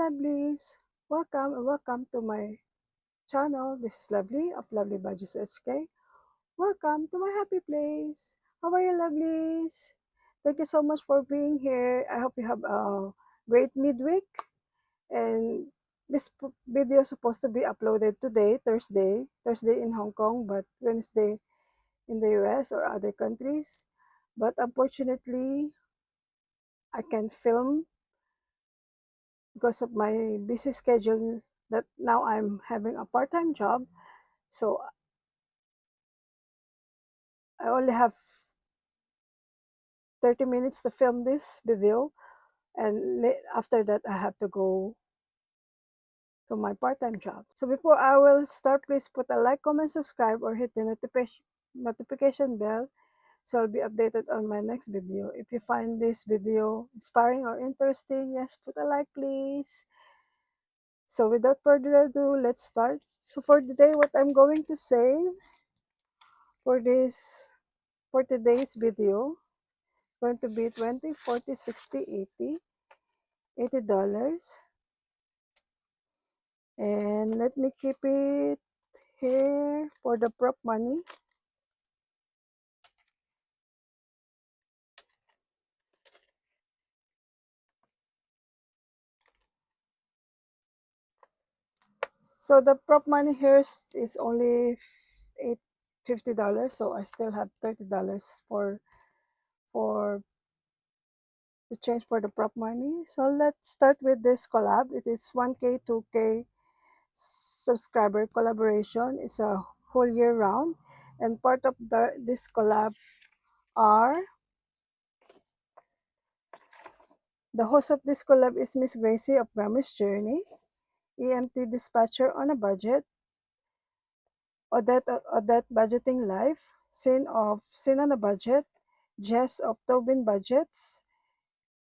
lovelies, welcome and welcome to my channel. This is Lovely of Lovely Budgets HK. Welcome to my happy place. How are you, lovelies? Thank you so much for being here. I hope you have a great midweek. And this video is supposed to be uploaded today, Thursday in Hong Kong, but Wednesday in the US or other countries. But unfortunately, I can't film because of my busy schedule that now I'm having a part-time job. So I only have 30 minutes to film this video, and after that I have to go to my part-time job. So before I will start, please put a like, comment, subscribe, or hit the notification bell so I'll be updated on my next video. If you find this video inspiring or interesting, yes, put a like, please. So without further ado, let's start. So for today, what I'm going to say for today's video going to be 20, 40, 60, 80, $80. And let me keep it here for the prop money. So the prop money here is only $50. So I still have $30 for to change for the prop money. So let's start with this collab. It is 1K, 2K subscriber collaboration. It's a whole year round, and part of this collab are the host of this collab is Miss Gracie of Grammy's Journey, EMT Dispatcher on a Budget, Odette Budgeting Life, Sin on a Budget, Jess of Tobin Budgets,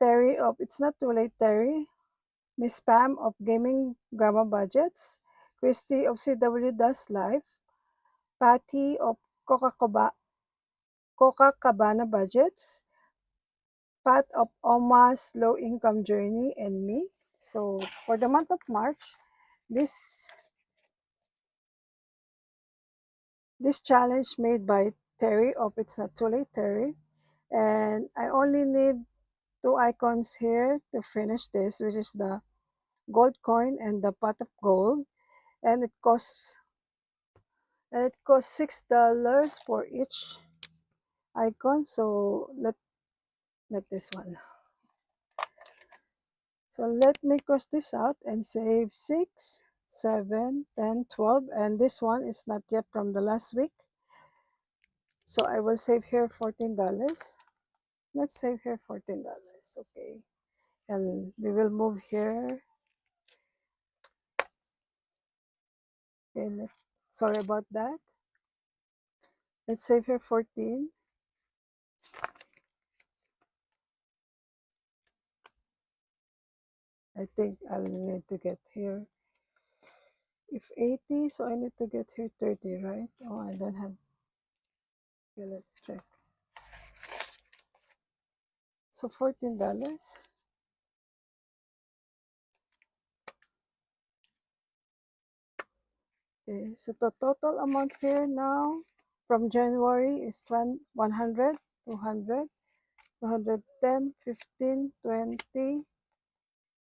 Terry of It's Not Too Late Terry, Miss Pam of Gaming Grandma Budgets, Christy of CW Does Life, Patty of Coca Cabana Budgets, Pat of Oma's Low Income Journey, and me. So for the month of March, this challenge made by Terry of It's Not Too Late Terry, and I only need two icons here to finish this, which is the gold coin and the pot of gold, and it costs $6 for each icon. So let this one. So let me cross this out and save 6, 7, 10, 12, and this one is not yet from the last week. So I will save here $14. Let's save here $14. Okay. And we will move here. Okay, sorry about that. Let's save here 14. I think I'll need to get here. If 80, so I need to get here 30, right? Oh, I don't have. Okay, let's check. So $14. Okay, so the total amount here now from January is 100, 200, 210, 15, 20,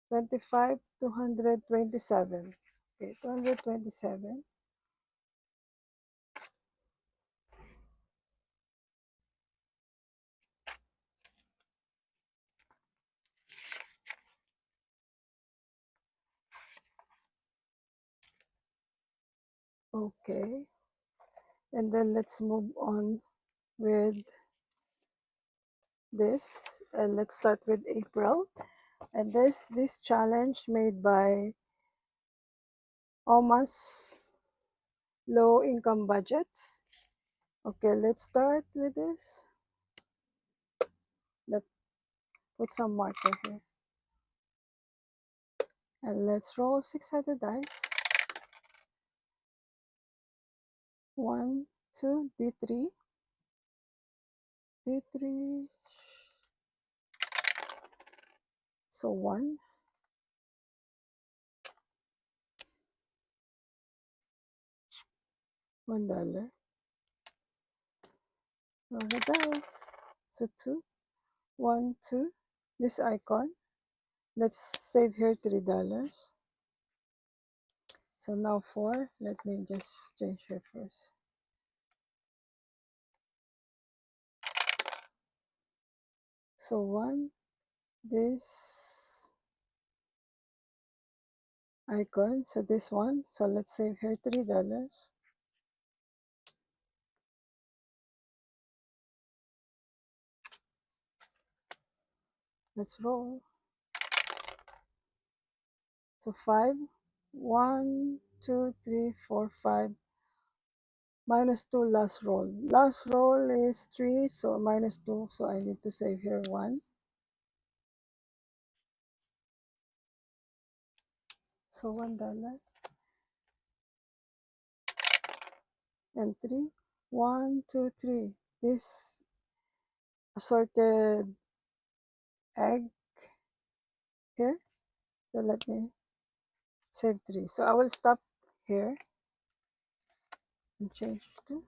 25, 227. Okay, 227. Okay, and then let's move on with this, and let's start with April. And this challenge made by Oma's Low Income Budgets. Okay, let's start with this. Let's put some marker here. And let's roll 6-sided dice. 1, 2, D3, D3. So 1, $1. Roll the dice. So 2, 1, 2. This icon. Let's save here $3. So now 4. Let me just change here first. So 1. This icon. So this one. So let's save here $3. Let's roll. So 5. 1, 2, 3, 4, 5. Minus 2 last roll. Last roll is 3, so minus 2. So I need to save here 1. So $1 and 3. 1, 2, 3. This assorted egg here. So let me save 3. So I will stop here and change to